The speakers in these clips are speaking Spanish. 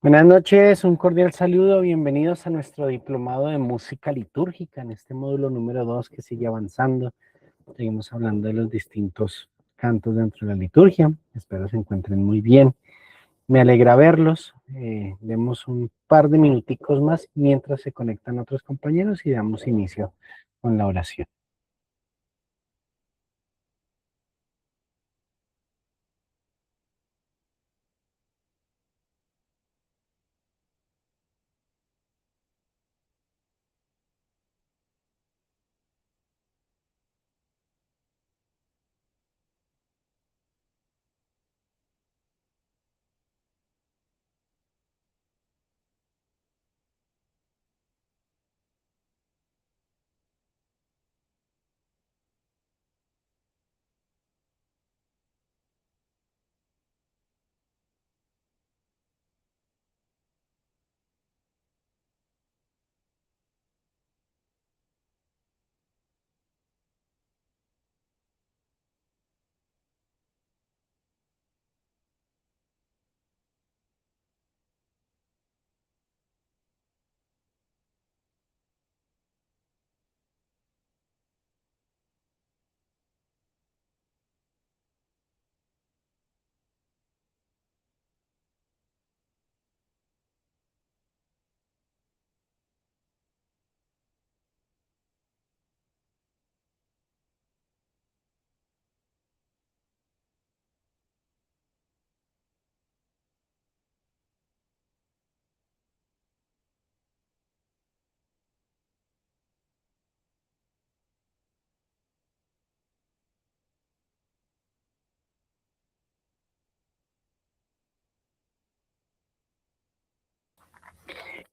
Buenas noches, un cordial saludo, bienvenidos a nuestro diplomado de música litúrgica en este módulo número 2 que sigue avanzando. Seguimos hablando de los distintos cantos dentro de la liturgia, espero se encuentren muy bien. Me alegra verlos, demos un par de minuticos más mientras se conectan otros compañeros y damos inicio con la oración.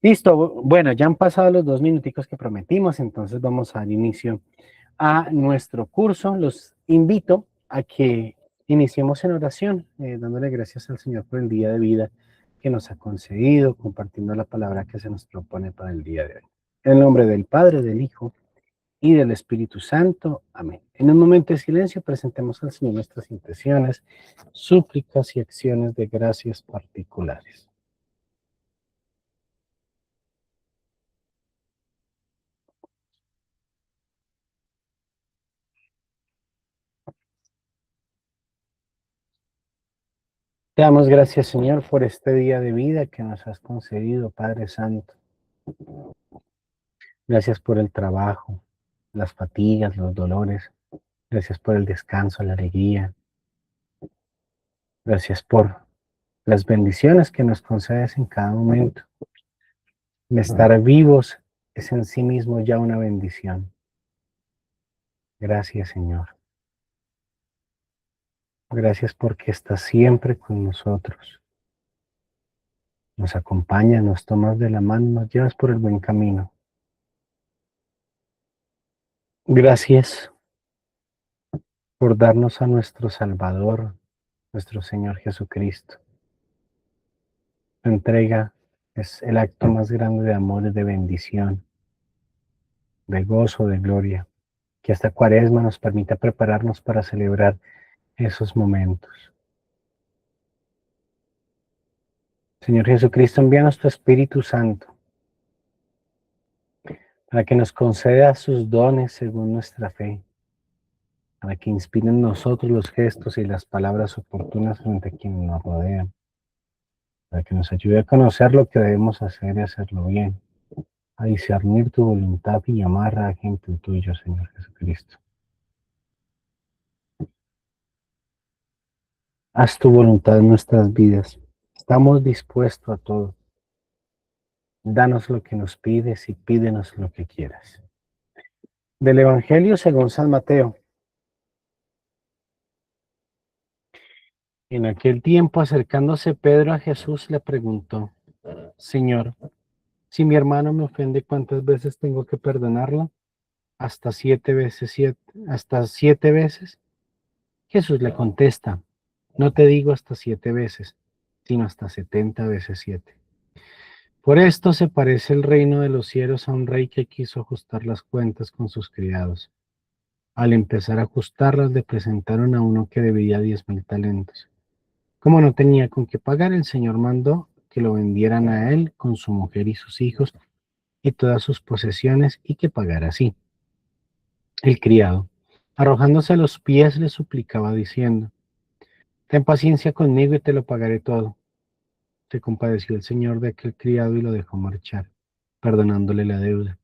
Listo, bueno, ya han pasado los 2 minuticos que prometimos, entonces vamos a dar inicio a nuestro curso. Los invito a que iniciemos en oración, dándole gracias al Señor por el día de vida que nos ha concedido, compartiendo la palabra que se nos propone para el día de hoy. En el nombre del Padre, del Hijo y del Espíritu Santo. Amén. En un momento de silencio presentemos al Señor nuestras intenciones, súplicas y acciones de gracias particulares. Te damos gracias, Señor, por este día de vida que nos has concedido, Padre Santo. Gracias por el trabajo, las fatigas, los dolores. Gracias por el descanso, la alegría. Gracias por las bendiciones que nos concedes en cada momento. El estar vivos es en sí mismo ya una bendición. Gracias, Señor. Gracias porque estás siempre con nosotros. Nos acompañas, nos tomas de la mano, nos llevas por el buen camino. Gracias por darnos a nuestro Salvador, nuestro Señor Jesucristo. Tu entrega es el acto más grande de amor y de bendición, de gozo, de gloria, que esta Cuaresma nos permita prepararnos para celebrar esos momentos. Señor Jesucristo, envíanos tu Espíritu Santo para que nos conceda sus dones según nuestra fe, para que inspiren en nosotros los gestos y las palabras oportunas frente a quienes nos rodean, para que nos ayude a conocer lo que debemos hacer y hacerlo bien, a discernir tu voluntad y amar a gente tuyo, Señor Jesucristo. Haz tu voluntad en nuestras vidas. Estamos dispuestos a todo. Danos lo que nos pides y pídenos lo que quieras. Del Evangelio según San Mateo. En aquel tiempo, acercándose Pedro a Jesús, le preguntó: Señor, si mi hermano me ofende, ¿cuántas veces tengo que perdonarlo? ¿Hasta 7 veces 7? ¿Hasta 7 veces? Jesús le contesta: No te digo hasta 7 veces, sino hasta 70 veces 7. Por esto se parece el reino de los cielos a un rey que quiso ajustar las cuentas con sus criados. Al empezar a ajustarlas, le presentaron a uno que debía 10,000 talentos. Como no tenía con qué pagar, el Señor mandó que lo vendieran a él con su mujer y sus hijos y todas sus posesiones y que pagara así. El criado, arrojándose a los pies, le suplicaba diciendo: ten paciencia conmigo y te lo pagaré todo. Se compadeció el señor de aquel criado y lo dejó marchar, perdonándole la deuda.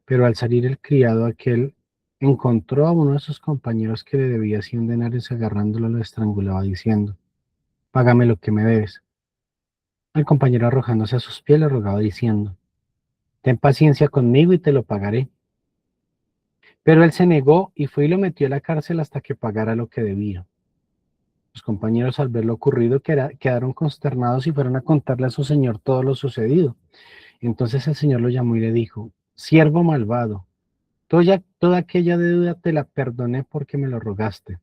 Pero al salir el criado aquel, encontró a uno de sus compañeros que le debía 100 denarios, agarrándolo lo estrangulaba diciendo: págame lo que me debes. El compañero, arrojándose a sus pies, le rogaba diciendo: ten paciencia conmigo y te lo pagaré. Pero él se negó y fue y lo metió a la cárcel hasta que pagara lo que debía. Los compañeros, al ver lo ocurrido, quedaron consternados y fueron a contarle a su señor todo lo sucedido. Entonces el señor lo llamó y le dijo: siervo malvado, toda aquella deuda te la perdoné porque me lo rogaste.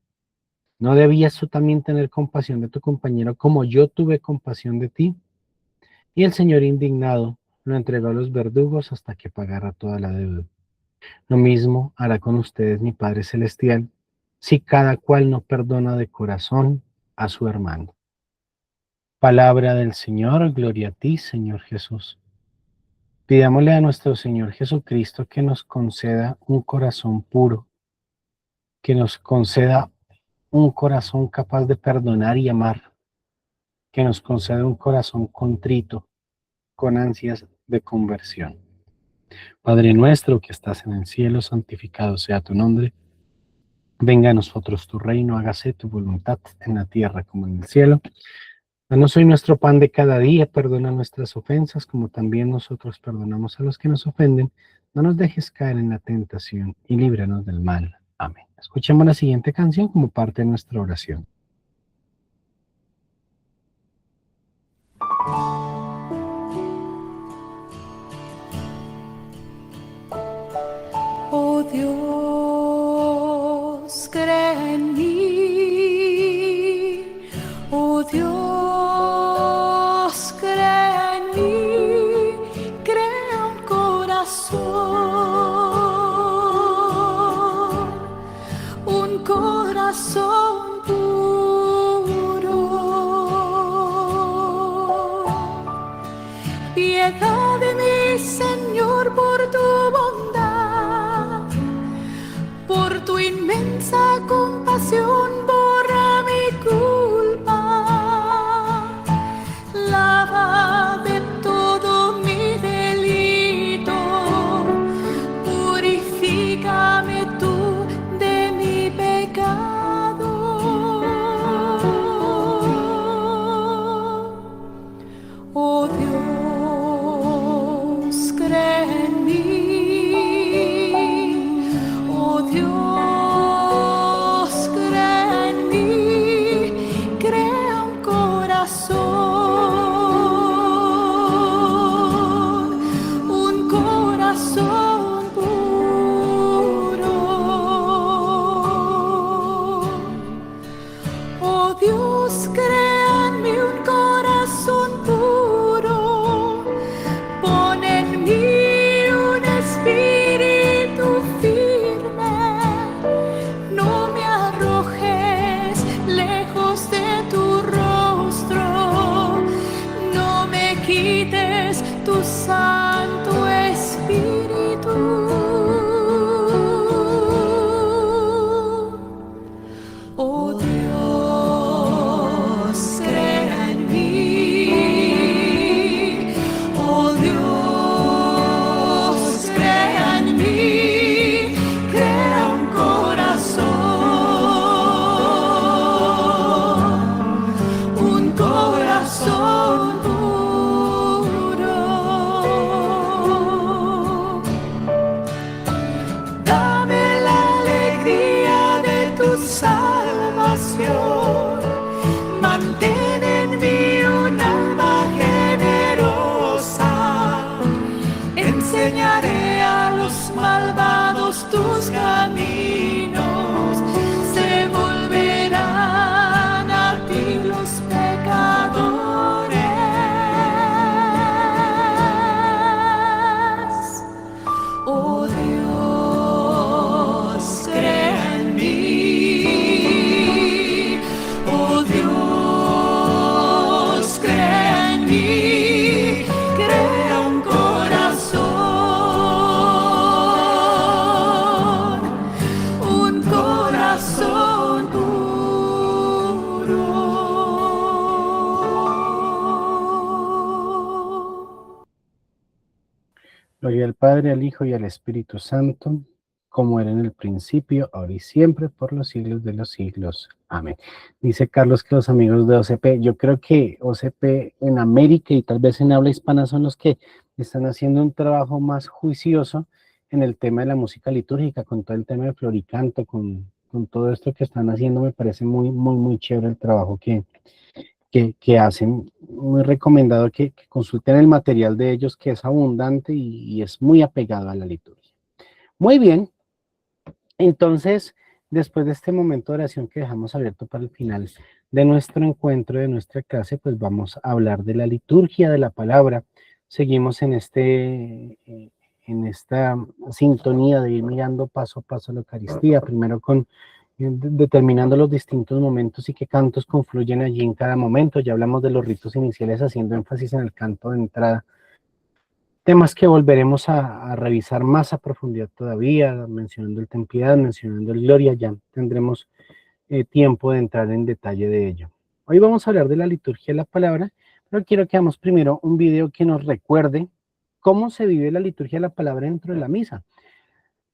¿No debías tú también tener compasión de tu compañero como yo tuve compasión de ti? Y el señor, indignado, lo entregó a los verdugos hasta que pagara toda la deuda. Lo mismo hará con ustedes mi Padre Celestial, si cada cual no perdona de corazón a su hermano. Palabra del Señor, gloria a ti, Señor Jesús. Pidámosle a nuestro Señor Jesucristo que nos conceda un corazón puro, que nos conceda un corazón capaz de perdonar y amar, que nos conceda un corazón contrito, con ansias de conversión. Padre nuestro que estás en el cielo, santificado sea tu nombre. Venga a nosotros tu reino, hágase tu voluntad en la tierra como en el cielo. Danos hoy nuestro pan de cada día, perdona nuestras ofensas como también nosotros perdonamos a los que nos ofenden. No nos dejes caer en la tentación y líbranos del mal. Amén. Escuchemos la siguiente canción como parte de nuestra oración. Oh Dios, crea en mí. Oh Dios, crea en mí. Crea un corazón puro. Piedad de mí, Señor, por tu bondad, por tu inmensa compasión, borra mi culpa, lava de todo mi delito, purifícame tú de mi pecado. Oh Dios, crea en mí. Oh Dios, crea en mí. Crea un corazón puro. Oh Dios, crea en mí un corazón puro. Pon en mí un espíritu firme. No me arrojes lejos de tu rostro. No me quites tu Santo Espíritu. Oh Dios, crea en mí. Oh Dios, crea en mí. Crea un corazón puro. Dame la alegría de tu salvación. Mantén en mí un alma generosa. Enseñaré a los malvados tus caminos. Se volverán a ti los pecadores. Oh Dios, crea en mí. Oh Dios, crea en mí. Gloria al Padre, al Hijo y al Espíritu Santo, como era en el principio, ahora y siempre, por los siglos de los siglos. Amén. Dice Carlos que los amigos de OCP, yo creo que OCP en América y tal vez en habla hispana son los que están haciendo un trabajo más juicioso en el tema de la música litúrgica, con todo el tema de floricanto, con todo esto que están haciendo. Me parece muy chévere el trabajo que hacen. Muy recomendado que consulten el material de ellos, que es abundante y es muy apegado a la liturgia. Muy bien, entonces, después de este momento de oración que dejamos abierto para el final de nuestro encuentro, de nuestra clase, pues vamos a hablar de la liturgia de la palabra. Seguimos en esta sintonía de ir mirando paso a paso la Eucaristía, primero determinando los distintos momentos y qué cantos confluyen allí en cada momento. Ya hablamos de los ritos iniciales, haciendo énfasis en el canto de entrada. Temas que volveremos a revisar más a profundidad todavía, mencionando el Ten Piedad, mencionando el Gloria, ya tendremos tiempo de entrar en detalle de ello. Hoy vamos a hablar de la liturgia de la palabra, pero quiero que hagamos primero un video que nos recuerde cómo se vive la liturgia de la palabra dentro de la misa.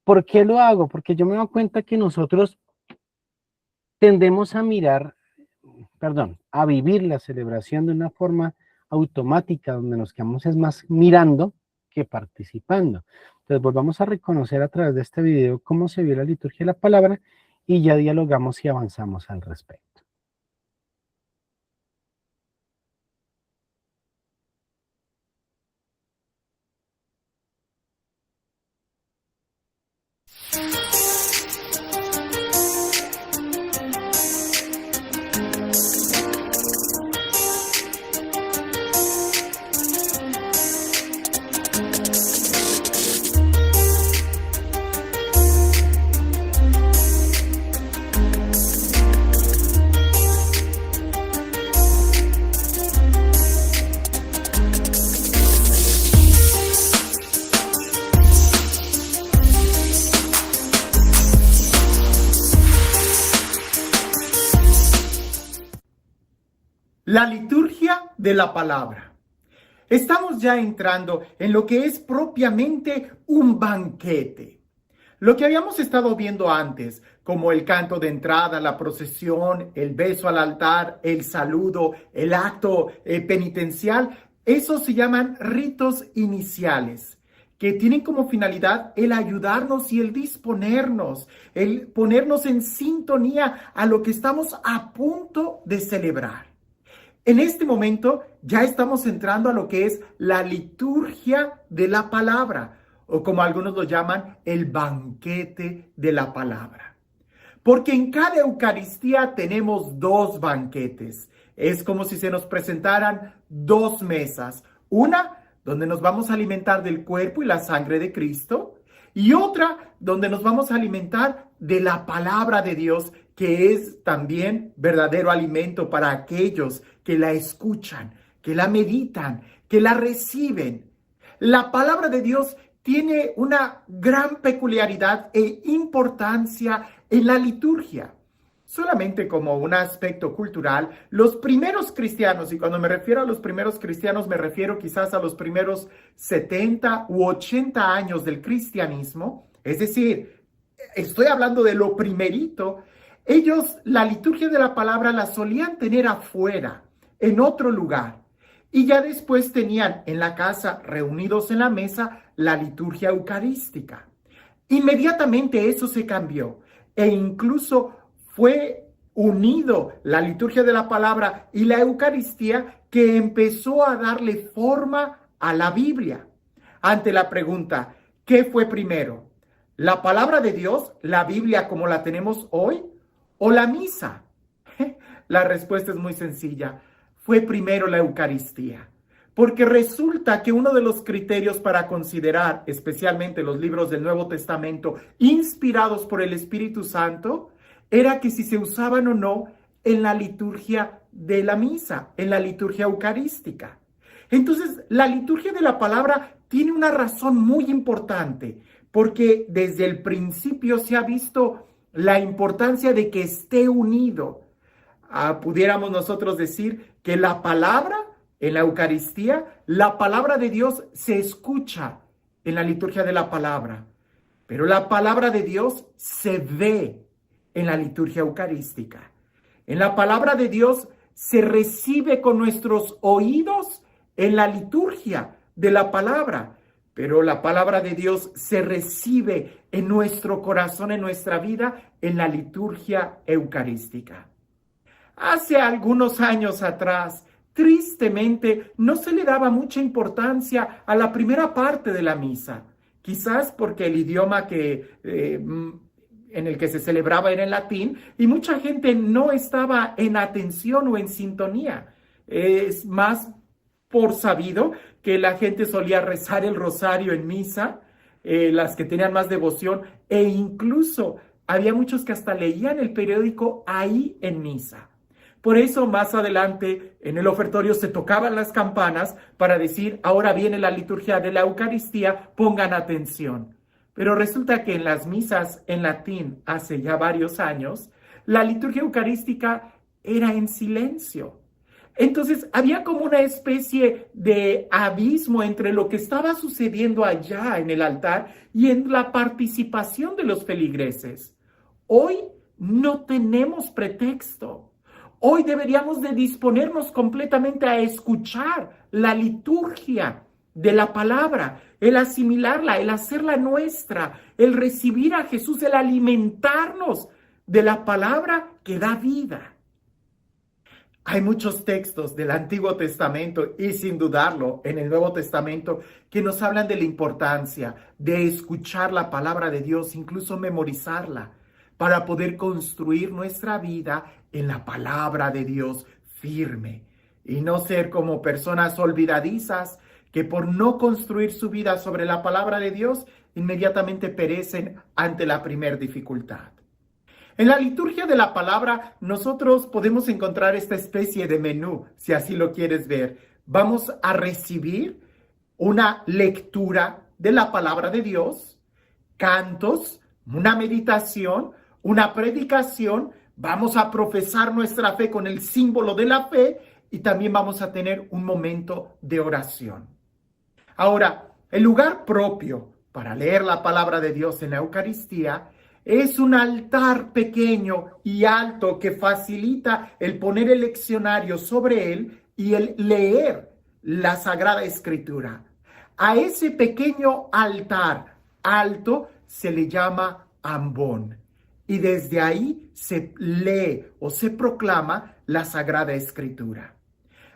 ¿Por qué lo hago? Porque yo me doy cuenta que nosotros tendemos a vivir la celebración de una forma automática, donde nos quedamos es más mirando que participando. Entonces volvamos a reconocer a través de este video cómo se vio la liturgia de la palabra y ya dialogamos y avanzamos al respecto. La liturgia de la palabra. Estamos ya entrando en lo que es propiamente un banquete. Lo que habíamos estado viendo antes, como el canto de entrada, la procesión, el beso al altar, el saludo, el acto penitencial, esos se llaman ritos iniciales, que tienen como finalidad el ayudarnos y el disponernos, el ponernos en sintonía a lo que estamos a punto de celebrar. En este momento ya estamos entrando a lo que es la liturgia de la palabra, o como algunos lo llaman, el banquete de la palabra. Porque en cada Eucaristía tenemos dos banquetes. Es como si se nos presentaran dos mesas. Una donde nos vamos a alimentar del cuerpo y la sangre de Cristo, y otra donde nos vamos a alimentar de la palabra de Dios, que es también verdadero alimento para aquellos que la escuchan, que la meditan, que la reciben. La palabra de Dios tiene una gran peculiaridad e importancia en la liturgia. Solamente como un aspecto cultural, los primeros cristianos, y cuando me refiero a los primeros cristianos, me refiero quizás a los primeros 70 u 80 años del cristianismo, es decir, estoy hablando de lo primerito. Ellos la liturgia de la palabra la solían tener afuera, en otro lugar, y ya después tenían en la casa, reunidos en la mesa, la liturgia eucarística. Inmediatamente eso se cambió e incluso fue unido la liturgia de la palabra y la Eucaristía, que empezó a darle forma a la Biblia. Ante la pregunta, ¿qué fue primero? ¿La palabra de Dios, la Biblia como la tenemos hoy, o la misa? La respuesta es muy sencilla. Fue primero la Eucaristía. Porque resulta que uno de los criterios para considerar, especialmente los libros del Nuevo Testamento, inspirados por el Espíritu Santo, era que si se usaban o no en la liturgia de la misa, en la liturgia eucarística. Entonces, la liturgia de la palabra tiene una razón muy importante, porque desde el principio se ha visto la importancia de que esté unido. Pudiéramos nosotros decir que la palabra en la Eucaristía, la palabra de Dios se escucha en la liturgia de la palabra, pero la palabra de Dios se ve en la liturgia eucarística. En la palabra de Dios se recibe con nuestros oídos en la liturgia de la palabra, pero la palabra de Dios se recibe en nuestro corazón, en nuestra vida, en la liturgia eucarística. Hace algunos años atrás, tristemente, no se le daba mucha importancia a la primera parte de la misa, quizás porque el idioma en el que se celebraba era el latín y mucha gente no estaba en atención o en sintonía. Es más por sabido que la gente solía rezar el rosario en misa, las que tenían más devoción, e incluso había muchos que hasta leían el periódico ahí en misa. Por eso más adelante en el ofertorio se tocaban las campanas para decir, ahora viene la liturgia de la Eucaristía, pongan atención. Pero resulta que en las misas en latín hace ya varios años, la liturgia eucarística era en silencio. Entonces había como una especie de abismo entre lo que estaba sucediendo allá en el altar y en la participación de los feligreses. Hoy no tenemos pretexto. Hoy deberíamos de disponernos completamente a escuchar la liturgia de la palabra, el asimilarla, el hacerla nuestra, el recibir a Jesús, el alimentarnos de la palabra que da vida. Hay muchos textos del Antiguo Testamento y sin dudarlo en el Nuevo Testamento que nos hablan de la importancia de escuchar la palabra de Dios, incluso memorizarla, para poder construir nuestra vida en la palabra de Dios firme y no ser como personas olvidadizas que por no construir su vida sobre la palabra de Dios inmediatamente perecen ante la primer dificultad. En la liturgia de la palabra nosotros podemos encontrar esta especie de menú, si así lo quieres ver. Vamos a recibir una lectura de la palabra de Dios, cantos, una meditación, una predicación, vamos a profesar nuestra fe con el símbolo de la fe y también vamos a tener un momento de oración. Ahora, el lugar propio para leer la palabra de Dios en la Eucaristía es un altar pequeño y alto que facilita el poner el leccionario sobre él y el leer la Sagrada Escritura. A ese pequeño altar alto se le llama ambón. Y desde ahí se lee o se proclama la Sagrada Escritura.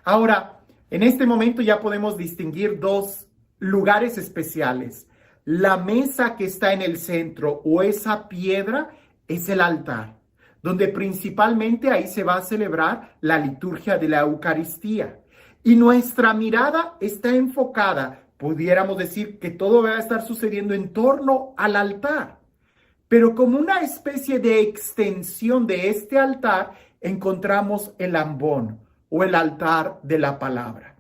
Ahora, en este momento ya podemos distinguir dos lugares especiales. La mesa que está en el centro o esa piedra es el altar, donde principalmente ahí se va a celebrar la liturgia de la Eucaristía. Y nuestra mirada está enfocada, pudiéramos decir que todo va a estar sucediendo en torno al altar. Pero como una especie de extensión de este altar, encontramos el ambón o el altar de la palabra.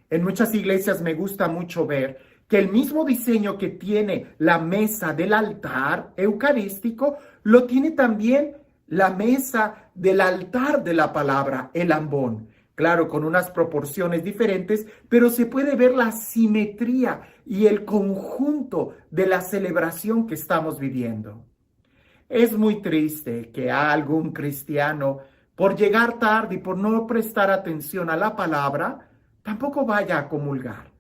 En muchas iglesias me gusta mucho ver que el mismo diseño que tiene la mesa del altar eucarístico, lo tiene también la mesa del altar de la palabra, el ambón. Claro, con unas proporciones diferentes, pero se puede ver la simetría y el conjunto de la celebración que estamos viviendo. Es muy triste que a algún cristiano, por llegar tarde y por no prestar atención a la palabra, tampoco vaya a comulgar.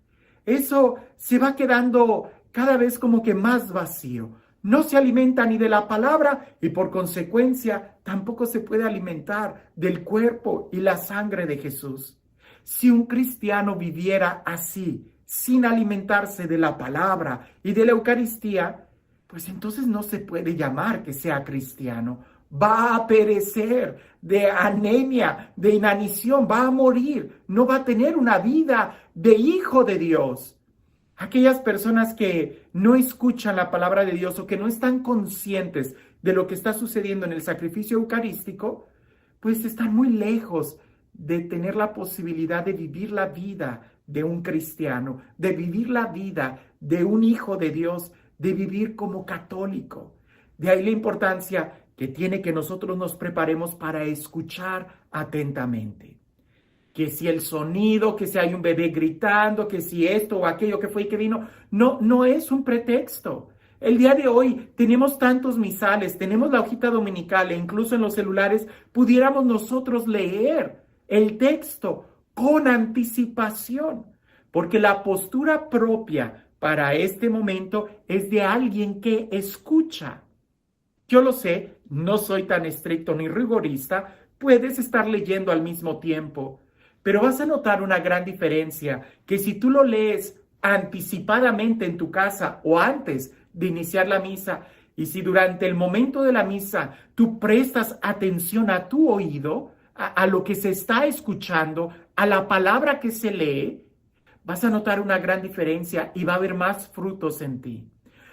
Eso se va quedando cada vez como que más vacío. No se alimenta ni de la palabra y por consecuencia tampoco se puede alimentar del cuerpo y la sangre de Jesús. Si un cristiano viviera así, sin alimentarse de la palabra y de la Eucaristía, pues entonces no se puede llamar que sea cristiano. Va a perecer de anemia, de inanición, va a morir, no va a tener una vida de hijo de Dios. Aquellas personas que no escuchan la palabra de Dios o que no están conscientes de lo que está sucediendo en el sacrificio eucarístico, pues están muy lejos de tener la posibilidad de vivir la vida de un cristiano, de vivir la vida de un hijo de Dios, de vivir como católico. De ahí la importancia que tiene que nosotros nos preparemos para escuchar atentamente. que si el sonido, que si hay un bebé gritando, que si esto o aquello que fue y que vino, no, no es un pretexto. El día de hoy tenemos tantos misales, tenemos la hojita dominical e incluso en los celulares pudiéramos nosotros leer el texto con anticipación, porque la postura propia para este momento es de alguien que escucha. Yo lo sé, no soy tan estricto ni rigorista, puedes estar leyendo al mismo tiempo, pero vas a notar una gran diferencia, que si tú lo lees anticipadamente en tu casa o antes de iniciar la misa, y si durante el momento de la misa tú prestas atención a tu oído, a lo que se está escuchando, a la palabra que se lee, vas a notar una gran diferencia y va a haber más frutos en ti.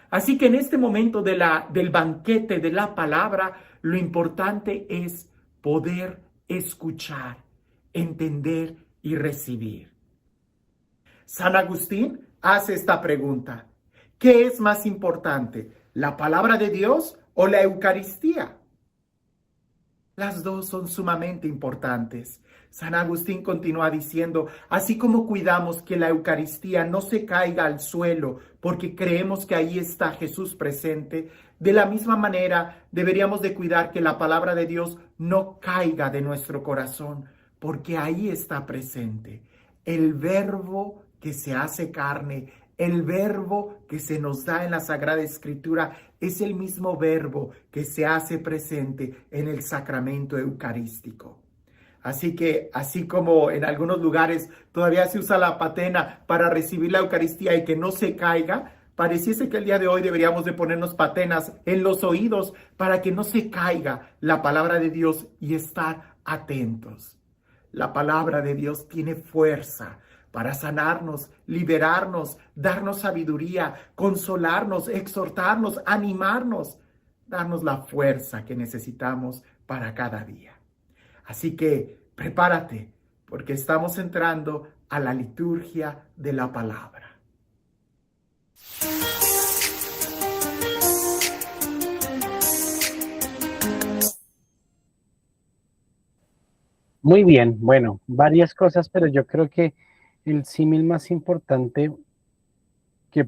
Así que en este momento del banquete de la palabra, lo importante es poder escuchar, entender y recibir. San Agustín hace esta pregunta: ¿qué es más importante, la palabra de Dios o la Eucaristía? Las dos son sumamente importantes. San Agustín continúa diciendo, así como cuidamos que la Eucaristía no se caiga al suelo porque creemos que ahí está Jesús presente, de la misma manera deberíamos de cuidar que la palabra de Dios no caiga de nuestro corazón porque ahí está presente el Verbo que se hace carne. El verbo que se nos da en la Sagrada Escritura es el mismo verbo que se hace presente en el sacramento eucarístico. Así que, así como en algunos lugares todavía se usa la patena para recibir la Eucaristía y que no se caiga, pareciese que el día de hoy deberíamos de ponernos patenas en los oídos para que no se caiga la palabra de Dios y estar atentos. La palabra de Dios tiene fuerza para sanarnos, liberarnos, darnos sabiduría, consolarnos, exhortarnos, animarnos, darnos la fuerza que necesitamos para cada día. Así que prepárate, porque estamos entrando a la liturgia de la palabra. Muy bien, bueno, varias cosas, pero yo creo que el símil más importante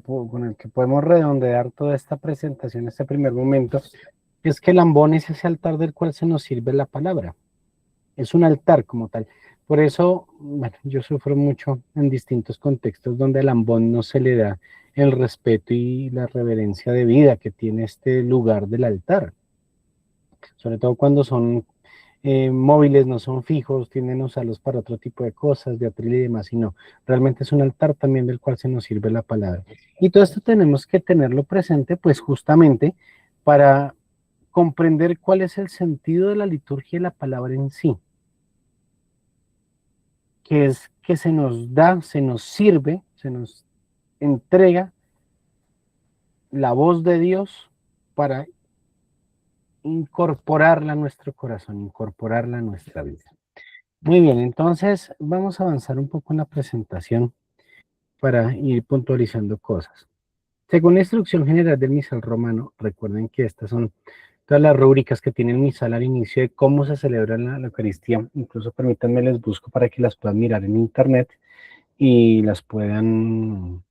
con el que podemos redondear toda esta presentación, este primer momento, es que el ambón es ese altar del cual se nos sirve la palabra. Es un altar como tal. Por eso, bueno, yo sufro mucho en distintos contextos donde al ambón no se le da el respeto y la reverencia de vida que tiene este lugar del altar. Sobre todo cuando son móviles, no son fijos, tienden a usarlos para otro tipo de cosas, de atril y demás, y no, realmente es un altar también del cual se nos sirve la palabra. Y todo esto tenemos que tenerlo presente, pues justamente para comprender cuál es el sentido de la liturgia y la palabra en sí, que es que se nos da, se nos sirve, se nos entrega la voz de Dios para incorporarla a nuestro corazón, incorporarla a nuestra vida. Muy bien, entonces vamos a avanzar un poco en la presentación para ir puntualizando cosas. Según la instrucción general del misal romano, recuerden que estas son todas las rúbricas que tiene el misal al inicio de cómo se celebra la Eucaristía. Incluso permítanme, les busco para que las puedan mirar en internet y las puedan,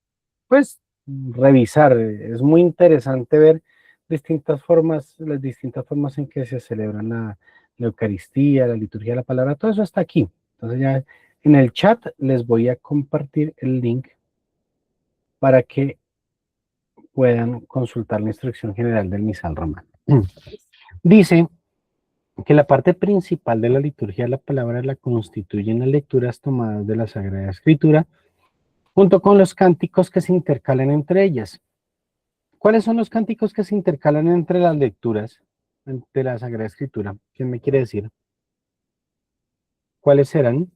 pues, revisar. Es muy interesante ver las distintas formas en que se celebran la Eucaristía, la liturgia de la palabra, todo eso está aquí. Entonces ya en el chat les voy a compartir el link para que puedan consultar la instrucción general del misal romano. Dice que la parte principal de la liturgia de la palabra la constituyen las lecturas tomadas de la Sagrada Escritura, junto con los cánticos que se intercalan entre ellas. ¿Cuáles son los cánticos que se intercalan entre las lecturas de la Sagrada Escritura? ¿Quién me quiere decir? ¿Cuáles serán?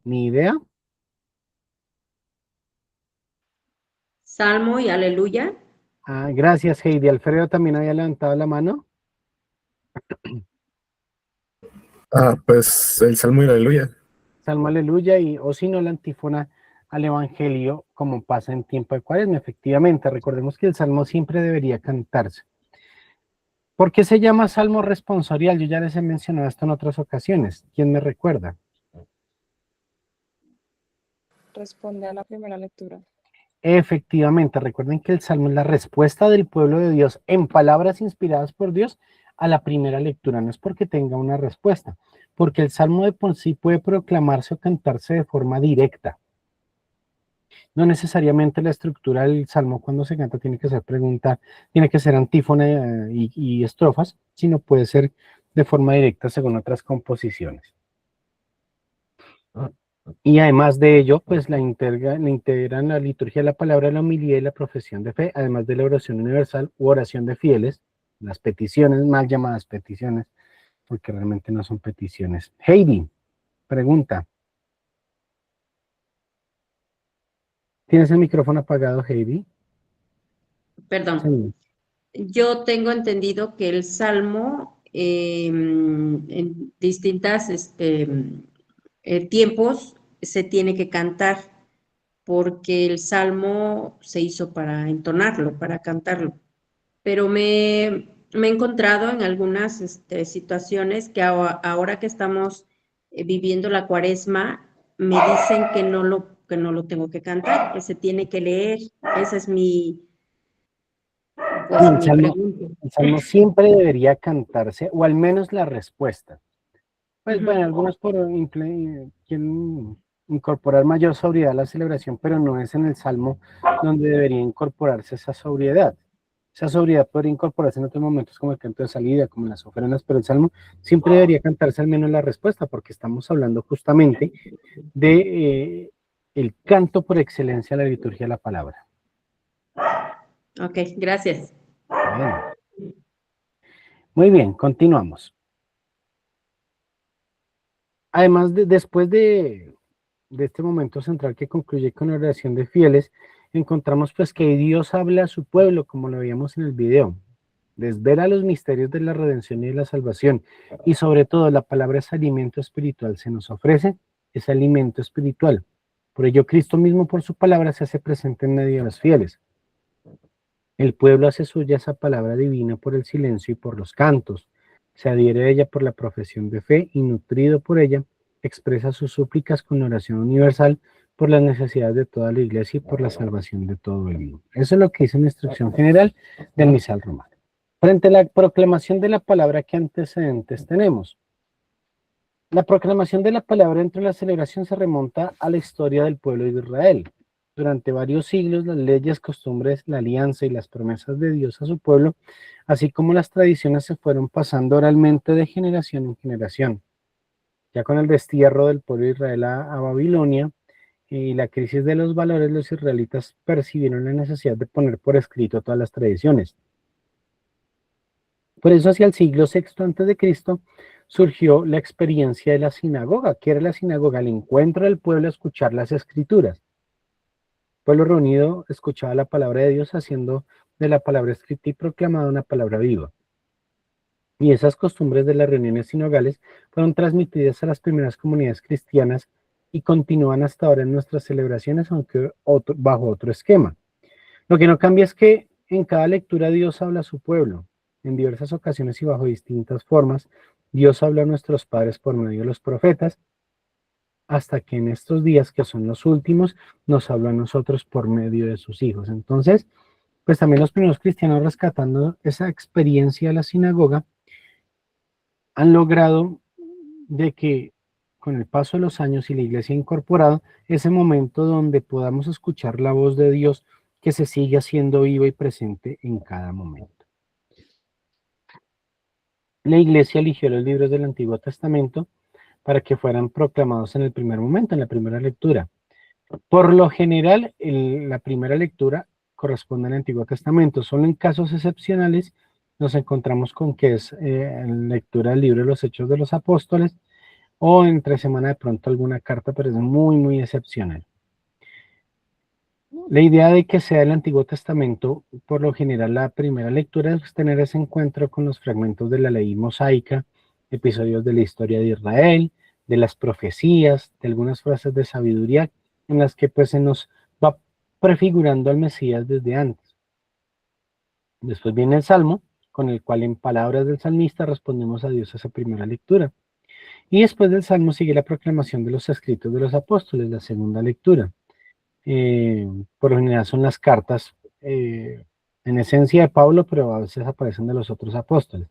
¿Ni idea? Salmo y aleluya. Ah, gracias, Heidi. Alfredo también había levantado la mano. Pues el Salmo y la Aleluya. Salmo, aleluya, o si no, la antífona al Evangelio, como pasa en tiempo de Cuaresma. Efectivamente, recordemos que el Salmo siempre debería cantarse. ¿Por qué se llama salmo responsorial? Yo ya les he mencionado esto en otras ocasiones. ¿Quién me recuerda? Responde a la primera lectura. Efectivamente, recuerden que el salmo es la respuesta del pueblo de Dios en palabras inspiradas por Dios a la primera lectura. No es porque tenga una respuesta, porque el salmo de por sí puede proclamarse o cantarse de forma directa. No necesariamente la estructura del salmo cuando se canta tiene que ser pregunta, tiene que ser antífona y estrofas, sino puede ser de forma directa según otras composiciones. Y además de ello, pues la integran la liturgia de la palabra, la homilía y la profesión de fe, además de la oración universal u oración de fieles, las peticiones, mal llamadas peticiones, porque realmente no son peticiones. Heidi, pregunta. ¿Tienes el micrófono apagado, Heidi? Perdón. Sí. Yo tengo entendido que el salmo en distintas tiempos se tiene que cantar, porque el salmo se hizo para entonarlo, para cantarlo. Pero me he encontrado en algunas situaciones que ahora que estamos viviendo la cuaresma, me dicen que no lo tengo que cantar, que se tiene que leer. Esa es mi pregunta. El salmo siempre debería cantarse, o al menos la respuesta. Pues bueno, algunos quieren incorporar mayor sobriedad a la celebración, pero no es en el salmo donde debería incorporarse esa sobriedad. Esa sobriedad podría incorporarse en otros momentos como el canto de salida, como las ofrendas, pero el salmo siempre debería cantarse al menos la respuesta, porque estamos hablando justamente de el canto por excelencia de la liturgia de la palabra. Ok, gracias. Bueno. Muy bien, continuamos. Además, después de este momento central que concluye con la oración de fieles, encontramos pues que Dios habla a su pueblo, como lo veíamos en el video, desvela los misterios de la redención y de la salvación, y sobre todo la palabra es alimento espiritual, se nos ofrece ese alimento espiritual. Por ello Cristo mismo por su palabra se hace presente en medio de los fieles. El pueblo hace suya esa palabra divina por el silencio y por los cantos, se adhiere a ella por la profesión de fe y nutrido por ella, expresa sus súplicas con oración universal por las necesidades de toda la iglesia y por la salvación de todo el mundo. Eso es lo que dice la instrucción general del misal romano. Frente a la proclamación de la palabra, ¿qué antecedentes tenemos? La proclamación de la palabra dentro de la celebración se remonta a la historia del pueblo de Israel. Durante varios siglos, las leyes, costumbres, la alianza y las promesas de Dios a su pueblo, así como las tradiciones, se fueron pasando oralmente de generación en generación. Ya con el destierro del pueblo de Israel a Babilonia y la crisis de los valores, los israelitas percibieron la necesidad de poner por escrito todas las tradiciones. Por eso, hacia el siglo VI a.C., surgió la experiencia de la sinagoga. ¿Qué era la sinagoga? El encuentro del pueblo a escuchar las escrituras. El pueblo reunido escuchaba la palabra de Dios, haciendo de la palabra escrita y proclamada una palabra viva. Y esas costumbres de las reuniones sinagogales fueron transmitidas a las primeras comunidades cristianas y continúan hasta ahora en nuestras celebraciones, aunque bajo otro esquema. Lo que no cambia es que en cada lectura Dios habla a su pueblo. En diversas ocasiones y bajo distintas formas, Dios habla a nuestros padres por medio de los profetas, hasta que en estos días, que son los últimos, nos habla a nosotros por medio de sus hijos. Entonces, pues también los primeros cristianos, rescatando esa experiencia de la sinagoga, han logrado de que con el paso de los años y la iglesia ha incorporado ese momento donde podamos escuchar la voz de Dios que se sigue haciendo viva y presente en cada momento. La iglesia eligió los libros del Antiguo Testamento para que fueran proclamados en el primer momento, en la primera lectura. Por lo general, la primera lectura corresponde al Antiguo Testamento. Solo en casos excepcionales nos encontramos con que es lectura del libro de los Hechos de los Apóstoles, o entre semana de pronto alguna carta, pero es muy, muy excepcional. La idea de que sea el Antiguo Testamento, por lo general la primera lectura, es tener ese encuentro con los fragmentos de la ley mosaica, episodios de la historia de Israel, de las profecías, de algunas frases de sabiduría, en las que pues se nos va prefigurando al Mesías desde antes. Después viene el Salmo, con el cual en palabras del salmista respondemos a Dios a esa primera lectura. Y después del salmo sigue la proclamación de los escritos de los apóstoles, la segunda lectura. Por lo general son las cartas, en esencia de Pablo, pero a veces aparecen de los otros apóstoles.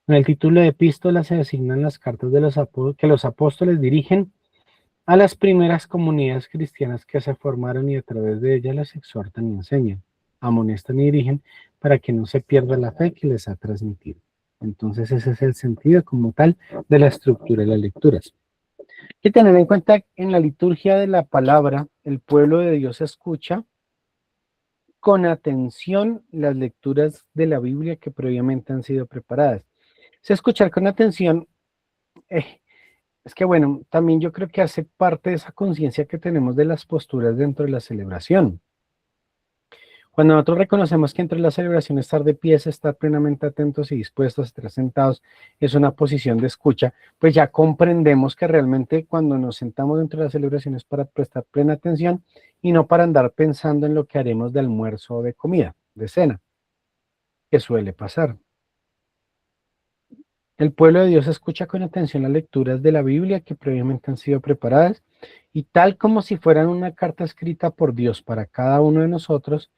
En el título de epístola se asignan las cartas de que los apóstoles dirigen a las primeras comunidades cristianas que se formaron y a través de ellas las exhortan y enseñan, amonestan y dirigen para que no se pierda la fe que les ha transmitido. Entonces ese es el sentido como tal de la estructura de las lecturas. Hay que tener en cuenta que en la liturgia de la palabra, el pueblo de Dios escucha con atención las lecturas de la Biblia que previamente han sido preparadas. Si escuchar con atención, es que bueno, también yo creo que hace parte de esa conciencia que tenemos de las posturas dentro de la celebración. Cuando nosotros reconocemos que entre la celebración estar de pie, estar plenamente atentos y dispuestos, estar sentados, es una posición de escucha, pues ya comprendemos que realmente cuando nos sentamos dentro de la celebración es para prestar plena atención y no para andar pensando en lo que haremos de almuerzo o de comida, de cena, que suele pasar. El pueblo de Dios escucha con atención las lecturas de la Biblia que previamente han sido preparadas y tal como si fueran una carta escrita por Dios para cada uno de nosotros,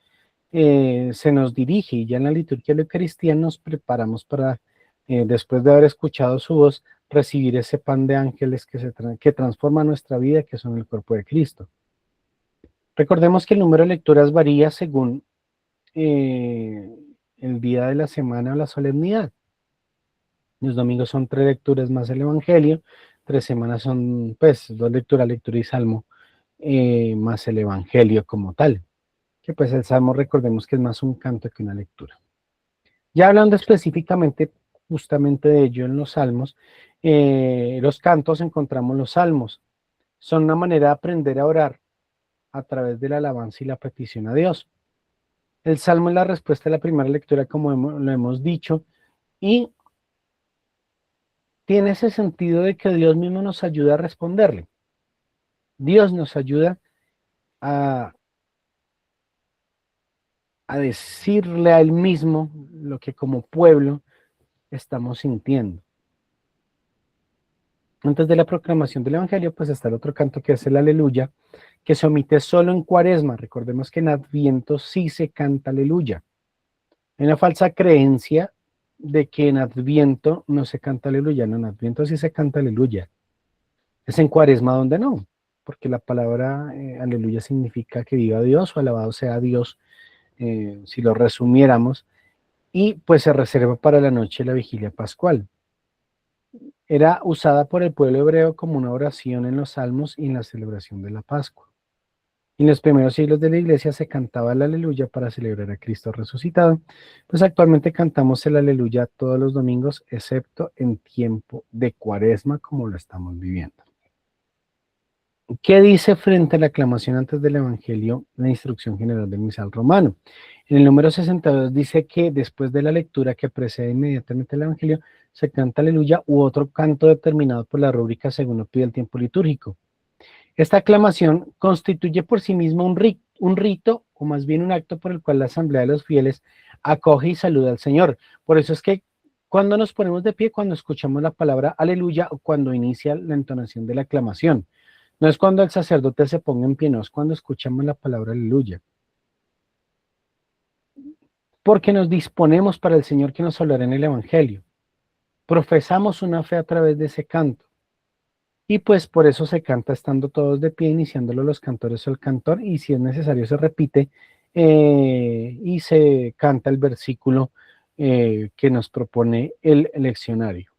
se nos dirige y ya en la liturgia de la Eucaristía nos preparamos para, después de haber escuchado su voz, recibir ese pan de ángeles que transforma nuestra vida, que son el cuerpo de Cristo. Recordemos que el número de lecturas varía según el día de la semana o la solemnidad. Los domingos son 3 lecturas más el Evangelio, 3 semanas son, pues, 2 lecturas, lectura y salmo, más el Evangelio como tal. Que pues el salmo recordemos que es más un canto que una lectura. Ya hablando específicamente justamente de ello en los salmos, los cantos encontramos los salmos. Son una manera de aprender a orar a través de la alabanza y la petición a Dios. El salmo es la respuesta a la primera lectura, como lo hemos dicho, y tiene ese sentido de que Dios mismo nos ayuda a responderle. Dios nos ayuda a decirle a Él mismo lo que como pueblo estamos sintiendo. Antes de la proclamación del Evangelio, pues está el otro canto que es el Aleluya, que se omite solo en Cuaresma. Recordemos que en Adviento sí se canta Aleluya. Hay una falsa creencia de que en Adviento no se canta Aleluya. No, en Adviento sí se canta Aleluya. Es en Cuaresma donde no, porque la palabra Aleluya significa que viva Dios o alabado sea Dios, si lo resumiéramos, y pues se reserva para la noche de la vigilia pascual. Era usada por el pueblo hebreo como una oración en los salmos y en la celebración de la Pascua. En los primeros siglos de la iglesia se cantaba el Aleluya para celebrar a Cristo resucitado, pues actualmente cantamos el Aleluya todos los domingos, excepto en tiempo de Cuaresma, como lo estamos viviendo. ¿Qué dice frente a la aclamación antes del Evangelio la instrucción general del misal romano? En el número 62 dice que después de la lectura que precede inmediatamente el Evangelio, se canta Aleluya u otro canto determinado por la rúbrica según lo pide el tiempo litúrgico. Esta aclamación constituye por sí mismo un rito, o más bien un acto por el cual la asamblea de los fieles acoge y saluda al Señor. Por eso es que cuando nos ponemos de pie, cuando escuchamos la palabra Aleluya o cuando inicia la entonación de la aclamación. No es cuando el sacerdote se ponga en pie, no es cuando escuchamos la palabra Aleluya. Porque nos disponemos para el Señor que nos hablará en el Evangelio. Profesamos una fe a través de ese canto. Y pues por eso se canta estando todos de pie, iniciándolo los cantores o el cantor, y si es necesario se repite y se canta el versículo que nos propone el leccionario.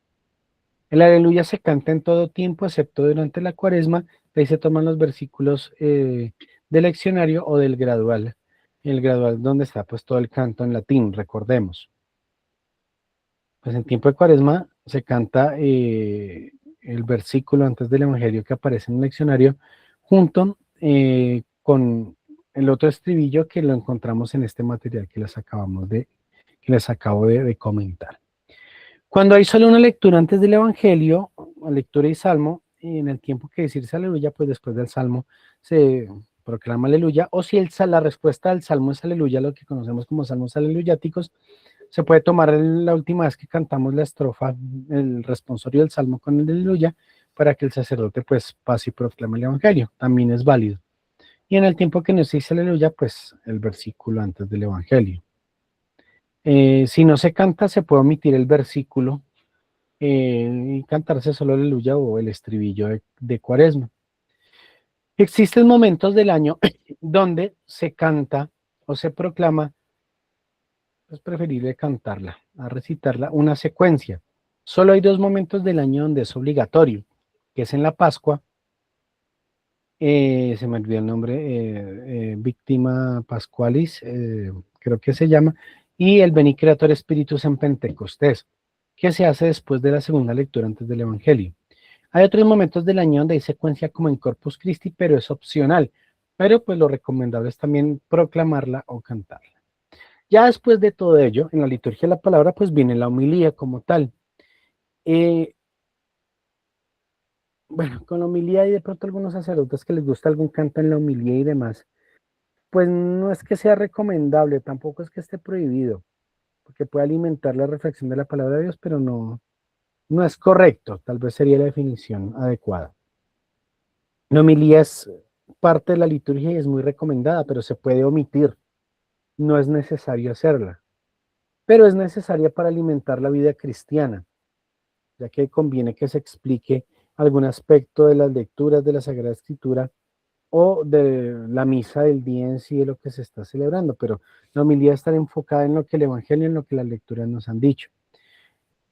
El Aleluya se canta en todo tiempo, excepto durante la Cuaresma. De ahí se toman los versículos del leccionario o del gradual. El gradual donde está pues todo el canto en latín, recordemos. Pues en tiempo de Cuaresma se canta el versículo antes del Evangelio que aparece en el leccionario junto con el otro estribillo que lo encontramos en este material que les acabo de comentar. Cuando hay solo una lectura antes del Evangelio, lectura y salmo, en el tiempo que decirse Aleluya, pues después del salmo se proclama Aleluya, o si la respuesta al salmo es Aleluya, lo que conocemos como salmos aleluyáticos, Se puede tomar la última vez que cantamos la estrofa, el responsorio del salmo con el aleluya, para que el sacerdote pues pase y proclame el evangelio. También es válido. Y en el tiempo que no se dice aleluya, pues el versículo antes del evangelio. Si no se canta, se puede omitir el versículo y cantarse solo aleluya o el estribillo de Cuaresma. Existen momentos del año donde se canta o se proclama, es preferible cantarla, a recitarla, una secuencia. Solo hay 2 momentos del año donde es obligatorio, que es en la Pascua, se me olvidó el nombre, Víctima Pascualis, creo que se llama, y el Veni Creator Spiritus en Pentecostés, que se hace después de la segunda lectura antes del Evangelio. Hay otros momentos del año donde hay secuencia como en Corpus Christi, pero es opcional, pero pues lo recomendable es también proclamarla o cantarla. Ya después de todo ello, en la liturgia de la palabra, pues viene la homilía como tal. Bueno, con la homilía y de pronto algunos sacerdotes que les gusta algún canto en la homilía y demás, pues no es que sea recomendable, tampoco es que esté prohibido, porque puede alimentar la reflexión de la palabra de Dios, pero no es correcto, tal vez sería la definición adecuada. La homilía es parte de la liturgia y es muy recomendada, pero se puede omitir, no es necesario hacerla, pero es necesaria para alimentar la vida cristiana, ya que conviene que se explique algún aspecto de las lecturas de la Sagrada Escritura o de la misa del día en sí de lo que se está celebrando, pero la homilía está enfocada en lo que el Evangelio, en lo que las lecturas nos han dicho.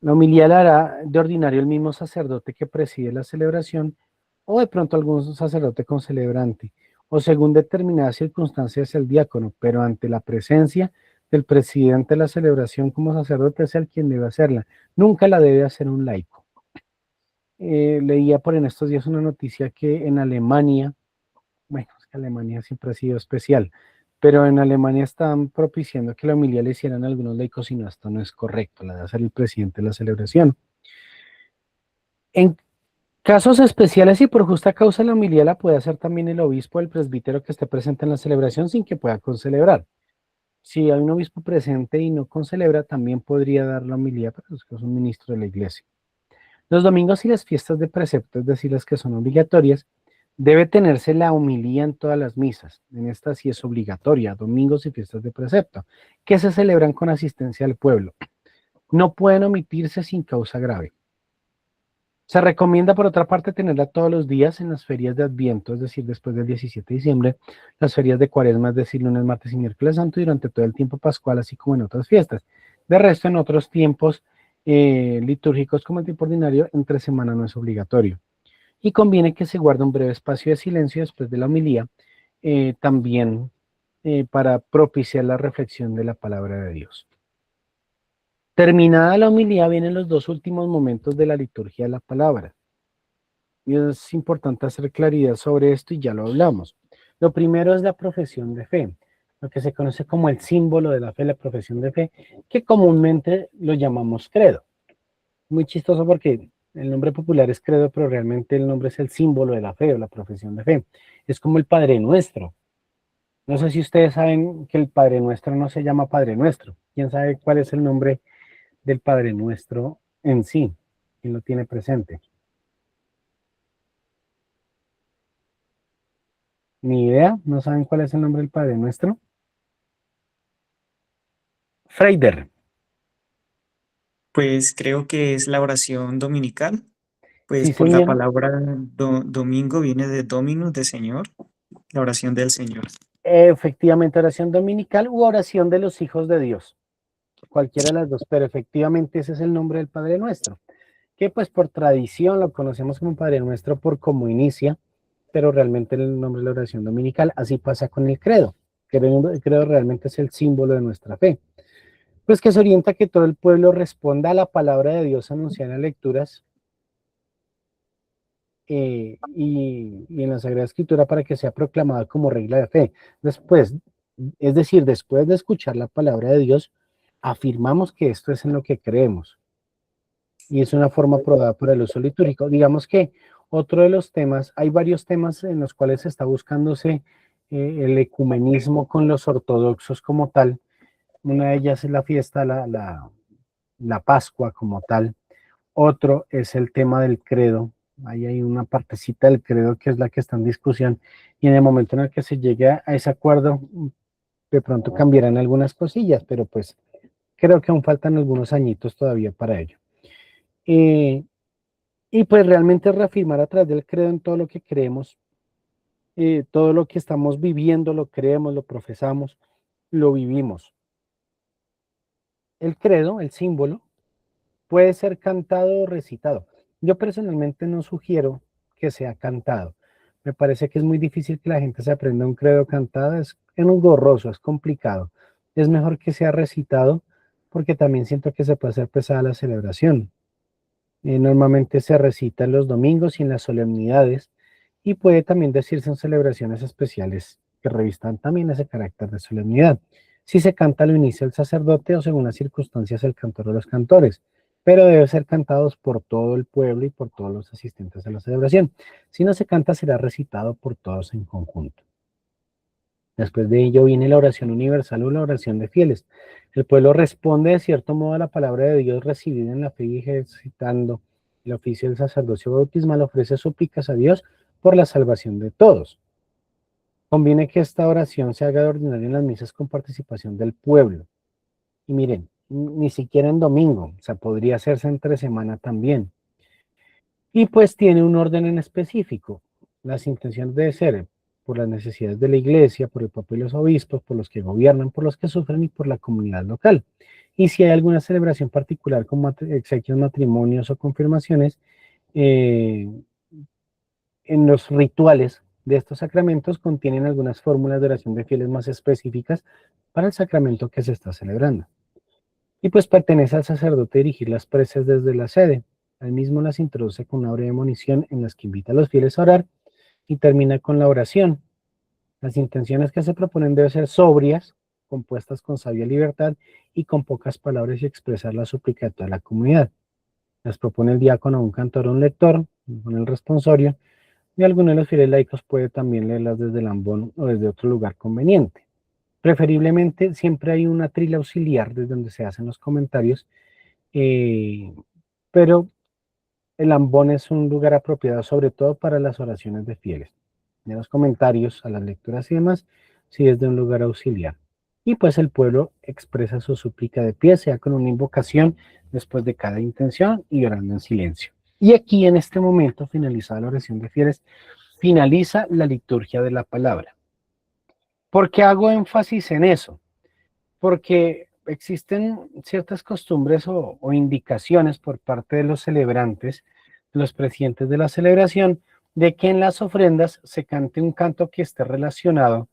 La homilía la hará de ordinario el mismo sacerdote que preside la celebración o de pronto algún sacerdote concelebrante o según determinadas circunstancias el diácono, pero ante la presencia del presidente de la celebración como sacerdote es el quien debe hacerla. Nunca la debe hacer un laico. Leía por en estos días una noticia que en Alemania, bueno, es que Alemania siempre ha sido especial, pero en Alemania están propiciando que la homilía le hicieran a algunos laicos y no, esto no es correcto, la debe hacer el presidente de la celebración. En casos especiales y por justa causa la homilía la puede hacer también el obispo o el presbítero que esté presente en la celebración sin que pueda concelebrar. Si hay un obispo presente y no concelebra, también podría dar la homilía, pero es que es un ministro de la iglesia. Los domingos y las fiestas de precepto, es decir, las que son obligatorias, debe tenerse la homilía en todas las misas. En esta sí es obligatoria, domingos y fiestas de precepto, que se celebran con asistencia del pueblo. No pueden omitirse sin causa grave. Se recomienda, por otra parte, tenerla todos los días en las ferias de Adviento, es decir, después del 17 de diciembre, las ferias de Cuaresma, es decir, lunes, martes y miércoles santo, y durante todo el tiempo pascual, así como en otras fiestas. De resto, en otros tiempos litúrgicos como el tiempo ordinario, entre semana no es obligatorio. Y conviene que se guarde un breve espacio de silencio después de la homilía, también para propiciar la reflexión de la palabra de Dios. Terminada la homilía vienen los 2 últimos momentos de la liturgia de la palabra. Y es importante hacer claridad sobre esto y ya lo hablamos. Lo primero es la profesión de fe, lo que se conoce como el símbolo de la fe, la profesión de fe, que comúnmente lo llamamos credo. Muy chistoso porque el nombre popular es credo, pero realmente el nombre es el símbolo de la fe o la profesión de fe. Es como el Padre Nuestro. No sé si ustedes saben que el Padre Nuestro no se llama Padre Nuestro. ¿Quién sabe cuál es el nombre del Padre Nuestro en sí? ¿Quién lo tiene presente? Ni idea, ¿no saben cuál es el nombre del Padre Nuestro? Freider. Pues creo que es la oración dominical, pues Sí, por la señor. palabra domingo viene de Dominus, de Señor, la oración del Señor. Efectivamente, oración dominical u oración de los hijos de Dios. Cualquiera de las dos, pero efectivamente ese es el nombre del Padre Nuestro, que pues por tradición lo conocemos como Padre Nuestro por cómo inicia, pero realmente el nombre de la oración dominical. Así pasa con el credo, que el credo realmente es el símbolo de nuestra fe. Pues que se orienta a que todo el pueblo responda a la palabra de Dios anunciada en las lecturas y en la Sagrada Escritura para que sea proclamada como regla de fe. Después, es decir, después de escuchar la palabra de Dios, afirmamos que esto es en lo que creemos. Y es una forma aprobada por el uso litúrgico. Digamos que otro de los temas, hay varios temas en los cuales se está buscándose el ecumenismo con los ortodoxos como tal, Una de ellas es la fiesta, la Pascua como tal. Otro es el tema del credo. Ahí hay una partecita del credo que es la que está en discusión. Y en el momento en el que se llegue a ese acuerdo, de pronto cambiarán algunas cosillas, pero pues creo que aún faltan algunos añitos todavía para ello. Y pues realmente reafirmar a través del credo en todo lo que creemos, todo lo que estamos viviendo, lo creemos, lo profesamos, lo vivimos. El credo, el símbolo, puede ser cantado o recitado. Yo personalmente no sugiero que sea cantado. Me parece que es muy difícil que la gente se aprenda un credo cantado, es engorroso, es complicado. Es mejor que sea recitado porque también siento que se puede hacer pesada la celebración. Normalmente se recita en los domingos y en las solemnidades y puede también decirse en celebraciones especiales que revistan también ese carácter de solemnidad. Si se canta lo inicia el sacerdote o según las circunstancias el cantor o los cantores, pero debe ser cantados por todo el pueblo y por todos los asistentes a la celebración. Si no se canta será recitado por todos en conjunto. Después de ello viene la oración universal o la oración de fieles. El pueblo responde de cierto modo a la palabra de Dios recibida en la fe y ejercitando el oficio del sacerdocio bautismal, ofrece súplicas a Dios por la salvación de todos. Conviene que esta oración se haga de ordinario en las misas con participación del pueblo. Y miren, ni siquiera en domingo, o sea, podría hacerse entre semana también. Y pues tiene un orden en específico. Las intenciones deben ser por las necesidades de la iglesia, por el papel de los obispos, por los que gobiernan, por los que sufren y por la comunidad local. Y si hay alguna celebración particular como exequios, matrimonios o confirmaciones, en los rituales de estos sacramentos contienen algunas fórmulas de oración de fieles más específicas para el sacramento que se está celebrando. Y pues pertenece al sacerdote dirigir las preces desde la sede. Al mismo las introduce con una breve monición en las que invita a los fieles a orar y termina con la oración. Las intenciones que se proponen deben ser sobrias, compuestas con sabia libertad y con pocas palabras y expresar la súplica de toda la comunidad. Las propone el diácono a un cantor o un lector, con el responsorio, y alguno de los fieles laicos puede también leerlas desde el ambón o desde otro lugar conveniente. Preferiblemente siempre hay una trila auxiliar desde donde se hacen los comentarios, pero el ambón es un lugar apropiado sobre todo para las oraciones de fieles. De los comentarios a las lecturas y demás, si es de un lugar auxiliar. Y pues el pueblo expresa su súplica de pie, sea con una invocación después de cada intención y orando en silencio. Y aquí en este momento, finalizada la oración de fieles, finaliza la liturgia de la palabra. ¿Por qué hago énfasis en eso? Porque existen ciertas costumbres o indicaciones por parte de los celebrantes, los presidentes de la celebración, de que en las ofrendas se cante un canto que esté relacionado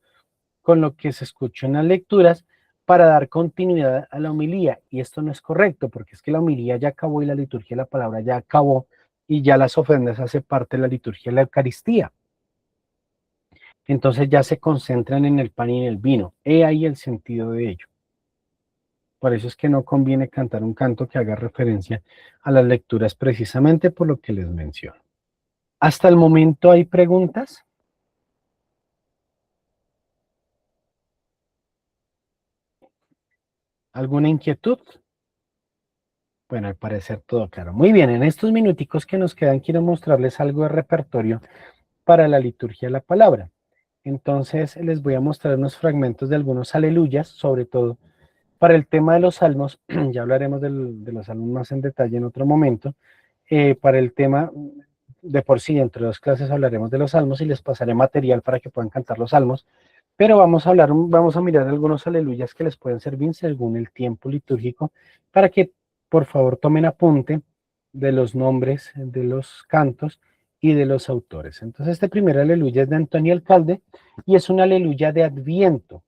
con lo que se escuchó en las lecturas para dar continuidad a la homilía. Y esto no es correcto, porque es que la homilía ya acabó y la liturgia de la palabra ya acabó y ya las ofrendas hacen parte de la liturgia de la Eucaristía. Entonces ya se concentran en el pan y en el vino. He ahí el sentido de ello. Por eso es que no conviene cantar un canto que haga referencia a las lecturas precisamente por lo que les menciono. ¿Hasta el momento hay preguntas? ¿Alguna inquietud? Bueno, al parecer todo claro. Muy bien, en estos minuticos que nos quedan quiero mostrarles algo de repertorio para la liturgia de la palabra. Entonces les voy a mostrar unos fragmentos de algunos aleluyas, sobre todo para el tema de los salmos. Ya hablaremos de los salmos más en detalle en otro momento. Para el tema de por sí, entre dos clases hablaremos de los salmos y les pasaré material para que puedan cantar los salmos. Pero vamos a mirar algunos aleluyas que les pueden servir según el tiempo litúrgico para que por favor tomen apunte de los nombres de los cantos y de los autores. Entonces este primer aleluya es de Antonio Alcalde y es un aleluya de Adviento.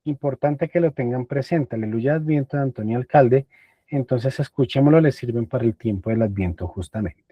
Importante que lo tengan presente, aleluya de Adviento de Antonio Alcalde. Entonces escuchémoslo, les sirven para el tiempo del Adviento justamente.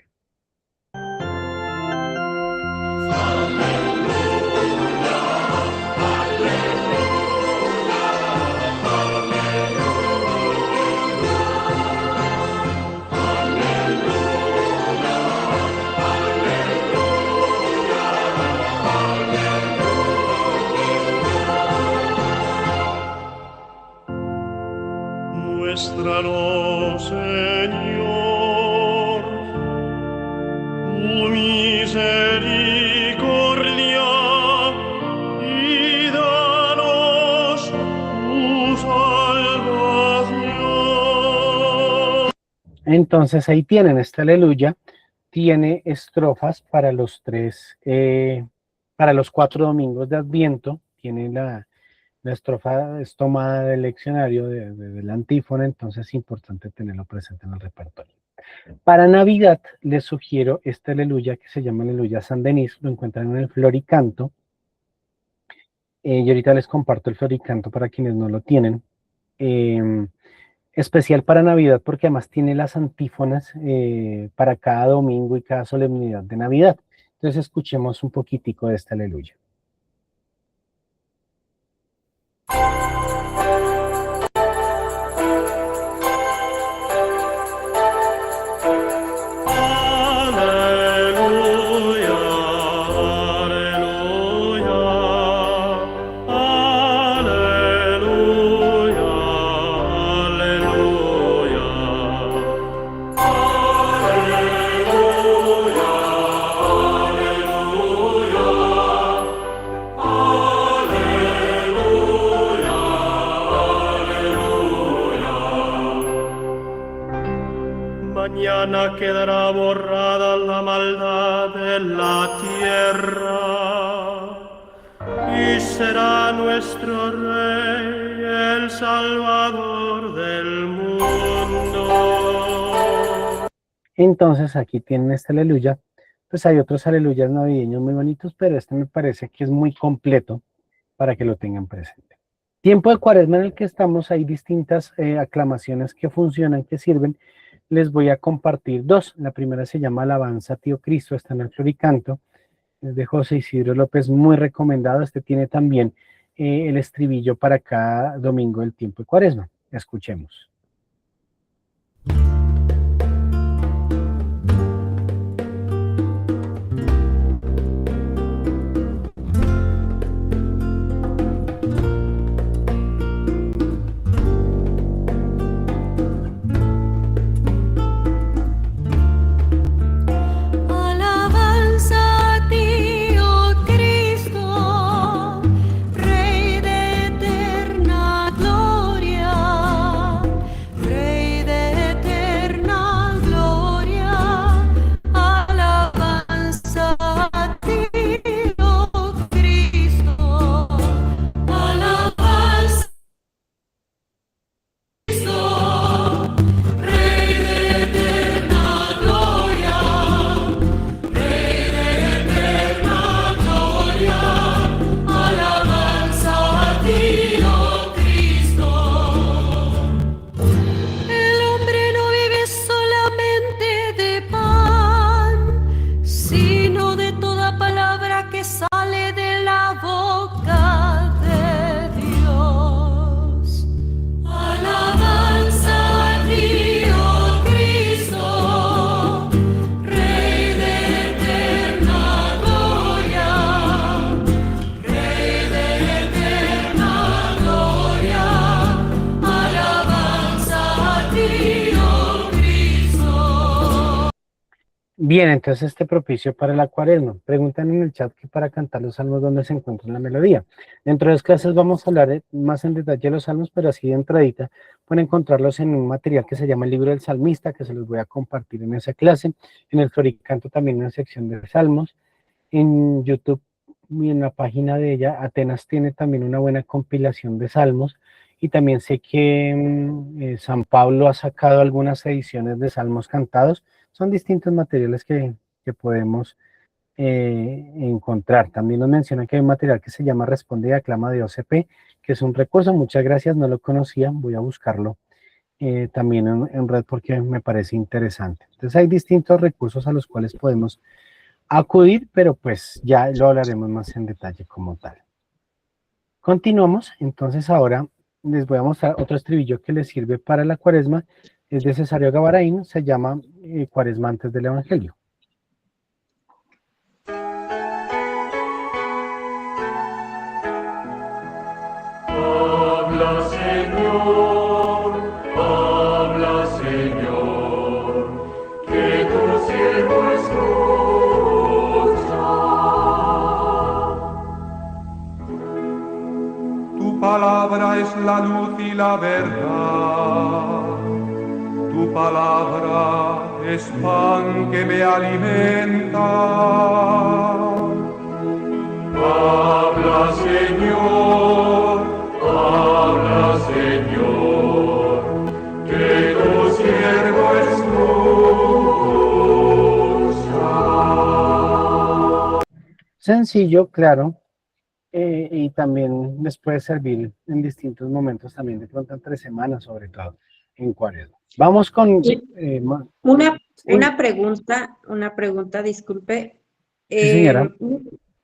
Entonces ahí tienen esta aleluya, tiene estrofas para para los 4 domingos de Adviento, tiene la estrofa es tomada del leccionario de la antífona, entonces es importante tenerlo presente en el repertorio. Para Navidad les sugiero esta aleluya que se llama Aleluya San Denis, lo encuentran en el Floricanto, y ahorita les comparto el Floricanto para quienes no lo tienen. Especial para Navidad porque además tiene las antífonas para cada domingo y cada solemnidad de Navidad. Entonces escuchemos un poquitico de esta aleluya. Mañana quedará borrada la maldad de la tierra y será nuestro Rey el Salvador del mundo. Entonces aquí tienen esta aleluya. Pues hay otros aleluyas navideños muy bonitos, pero este me parece que es muy completo para que lo tengan presente. Tiempo de Cuaresma en el que estamos, hay distintas aclamaciones que funcionan, que sirven. Les voy a compartir 2. La primera se llama Alabanza a Tío Cristo, está en el Floricanto, es de José Isidro López, muy recomendado. Este tiene también el estribillo para cada domingo del tiempo de Cuaresma. Escuchemos. Bien, entonces este propicio para la Cuaresma. Preguntan en el chat que para cantar los salmos dónde se encuentra la melodía. Dentro de las clases vamos a hablar más en detalle de los salmos, pero así de entradita pueden encontrarlos en un material que se llama el libro del salmista, que se los voy a compartir en esa clase. En el Floricanto también una sección de salmos. En YouTube y en la página de ella, Atenas tiene también una buena compilación de salmos. Y también sé que San Pablo ha sacado algunas ediciones de salmos cantados. Son distintos materiales que podemos encontrar. También nos menciona que hay un material que se llama Responde y Aclama de OCP, que es un recurso. Muchas gracias, no lo conocía, voy a buscarlo también en red porque me parece interesante. Entonces hay distintos recursos a los cuales podemos acudir, pero pues ya lo hablaremos más en detalle como tal. Continuamos, entonces ahora les voy a mostrar otro estribillo que les sirve para la Cuaresma. Es de Cesario Gavarain, se llama Cuaresma antes del Evangelio. Habla, Señor, que tu siervo escucha. Tu palabra es la luz y la verdad. Tu palabra es pan que me alimenta. Habla, Señor, que tu siervo escucha. Sencillo, claro, y también les puede servir en distintos momentos, también de pronto entre semanas, sobre todo en Cuaresma. Vamos con... Una pregunta, disculpe. Sí, señora.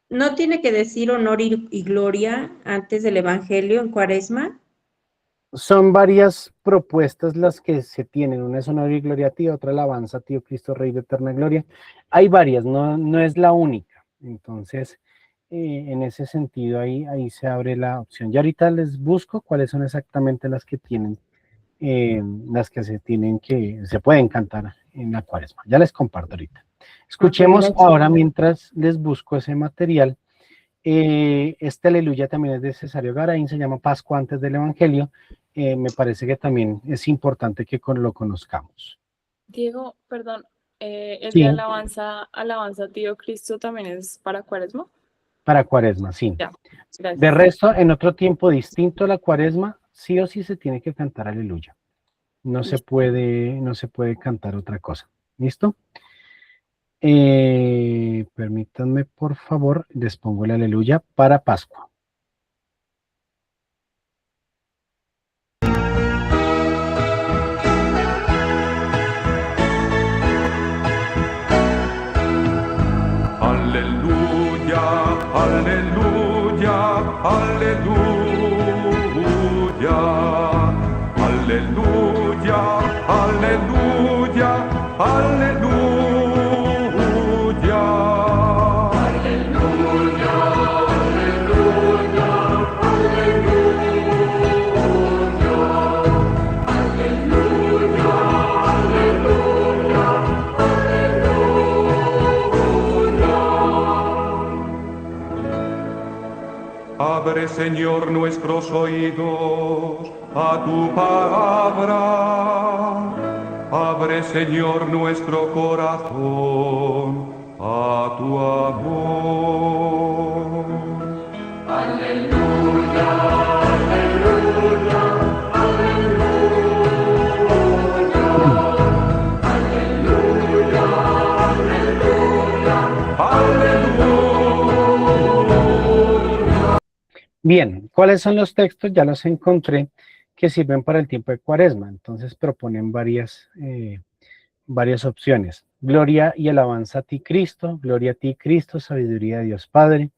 ¿No tiene que decir honor y gloria antes del Evangelio en Cuaresma? Son varias propuestas las que se tienen. Una es honor y gloria a ti, otra alabanza a ti, oh Cristo, Rey de eterna gloria. Hay varias, no es la única. Entonces, en ese sentido, ahí se abre la opción. Y ahorita les busco cuáles son exactamente las que tienen, las que se pueden cantar en la Cuaresma. Ya les comparto ahorita. Escuchemos ahora, mientras les busco ese material, este aleluya también es de Cesario Garaín, se llama Pascua antes del Evangelio. Me parece que también es importante que lo conozcamos. Diego, perdón, el Sí. de alabanza a Tío Cristo también es para Cuaresma. Para Cuaresma, sí. Ya, gracias. De resto, en otro tiempo distinto a la Cuaresma, sí o sí se tiene que cantar aleluya. No se puede cantar otra cosa. ¿Listo? Permítanme, por favor, les pongo el aleluya para Pascua. Aleluya, aleluya, aleluya, aleluya, aleluya, aleluya. Abre, Señor, nuestros oídos a tu palabra. Abre, Señor, nuestro corazón a tu amor. Aleluya, aleluya, aleluya. Aleluya, aleluya, aleluya. Bien, ¿cuáles son los textos? Ya los encontré que sirven para el tiempo de Cuaresma. Entonces proponen varias opciones. Gloria y alabanza a ti, Cristo. Gloria a ti, Cristo, sabiduría de Dios Padre.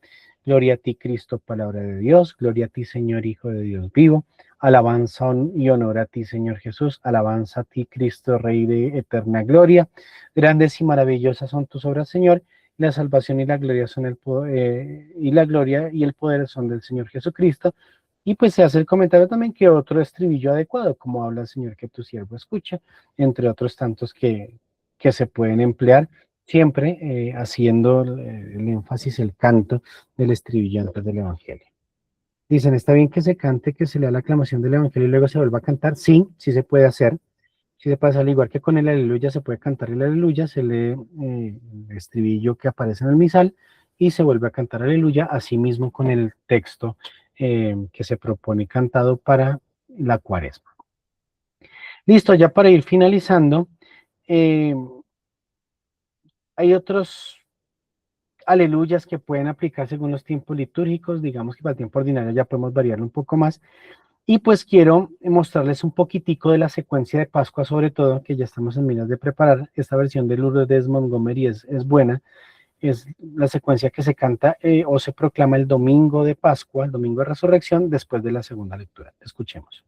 Gloria a ti, Cristo, palabra de Dios. Gloria a ti, Señor, Hijo de Dios vivo. Alabanza y honor a ti, Señor Jesús. Alabanza a ti, Cristo, Rey de eterna gloria. Grandes y maravillosas son tus obras, Señor. La salvación y la gloria son el poder son del Señor Jesucristo. Y pues se hace el comentario también que otro estribillo adecuado, como habla el Señor que tu siervo escucha, entre otros tantos que se pueden emplear, siempre haciendo el énfasis, el canto del estribillo antes del Evangelio. Dicen, ¿está bien que se cante, que se lea la aclamación del Evangelio y luego se vuelva a cantar? Sí, sí se puede hacer. Sí se puede hacer, al igual que con el aleluya, se puede cantar el aleluya, se lee el estribillo que aparece en el misal y se vuelve a cantar aleluya, así mismo con el texto que se propone cantado para la Cuaresma. Listo, ya para ir finalizando, hay otros aleluyas que pueden aplicar según los tiempos litúrgicos, digamos que para el tiempo ordinario ya podemos variarlo un poco más. Y pues quiero mostrarles un poquitico de la secuencia de Pascua, sobre todo, que ya estamos en miras de preparar. Esta versión de Lourdes Montgomery es buena. Es la secuencia que se canta o se proclama el domingo de Pascua, el domingo de Resurrección, después de la segunda lectura. Escuchemos.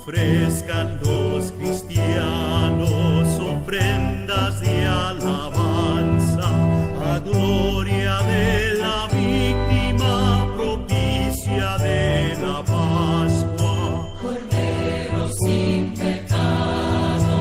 Ofrezcan los cristianos ofrendas de alabanza a gloria de la víctima propicia de la Pascua. Cordero sin pecado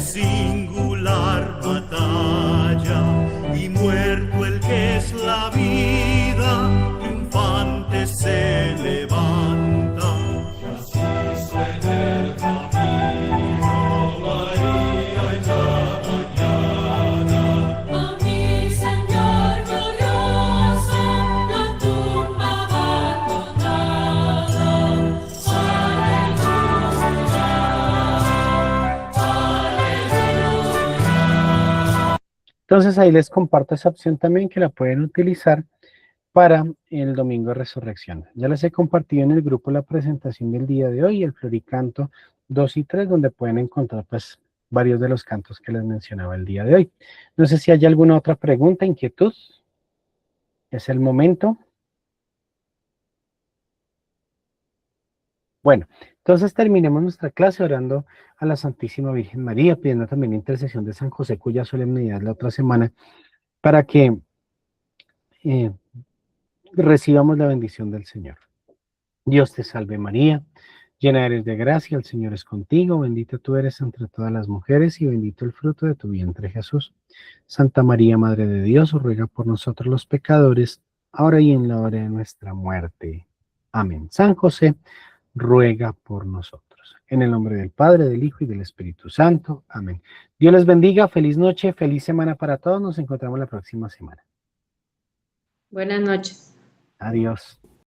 singular batalla, y muerto el que es la vida, triunfante se levanta. Y así suena el camino, María en la mañana. A mi Señor glorioso, la tumba abandonada. Entonces ahí les comparto esa opción también que la pueden utilizar para el domingo de resurrección. Ya les he compartido en el grupo la presentación del día de hoy, el Floricanto 2 y 3, donde pueden encontrar pues varios de los cantos que les mencionaba el día de hoy. No sé si hay alguna otra pregunta, inquietud. Es el momento. Bueno, entonces terminemos nuestra clase orando a la Santísima Virgen María, pidiendo también la intercesión de San José, cuya solemnidad la otra semana, para que recibamos la bendición del Señor. Dios te salve María, llena eres de gracia, el Señor es contigo, bendita tú eres entre todas las mujeres y bendito el fruto de tu vientre Jesús. Santa María, Madre de Dios, ruega por nosotros los pecadores, ahora y en la hora de nuestra muerte. Amén. San José, ruega por nosotros. En el nombre del Padre, del Hijo y del Espíritu Santo. Amén. Dios les bendiga, feliz noche, feliz semana para todos, nos encontramos la próxima semana. Buenas noches. Adiós.